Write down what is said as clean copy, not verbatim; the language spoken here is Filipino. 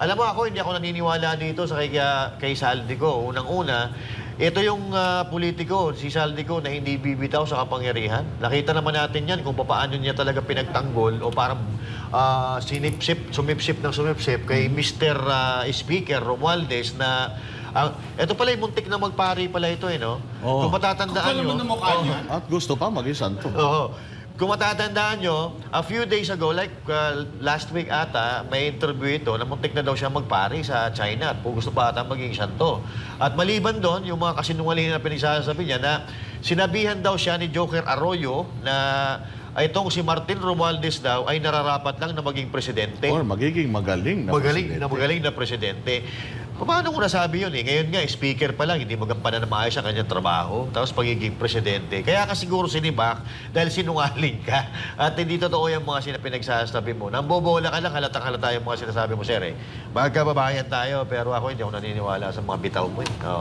Alam mo ako, hindi ako naniniwala dito sa kay Saldico. Unang-una, ito yung politiko, si Saldico, na hindi bibitaw sa kapangyarihan. Nakita naman natin yan kung paano niya talaga pinagtanggol o parang sumipsip kay Mr. Speaker Romualdez na ito pala yung muntik na magpari pala ito no? Oo. Kung matatandaan Kapal naman nyo. ang mukha niya. At gusto pa maging santo. Oo. Kung matatandaan nyo, a few days ago, like last week ata, may interview ito na muntik na daw siya magpari sa China at kung gusto pa ata maging santo. At maliban doon, yung mga kasinungalingan na pinagsasabi niya na sinabihan daw siya ni Joker Arroyo na itong si Martin Romualdez daw ay nararapat lang na maging presidente. Or magiging magaling na presidente. Magaling na presidente. Paano ko nasabi yun eh? Ngayon nga, speaker pa lang, hindi magampanan na maayos ang kanyang trabaho. Tapos pagiging presidente. Kaya ka siguro sinibak dahil sinungaling ka. At hindi totoo yung mga pinagsasabi mo. Nambobola ka lang, halatang-halata yung mga sinasabi mo, sir eh. Magkababayan tayo, pero ako hindi ako naniniwala sa mga bitaw mo eh. Oo.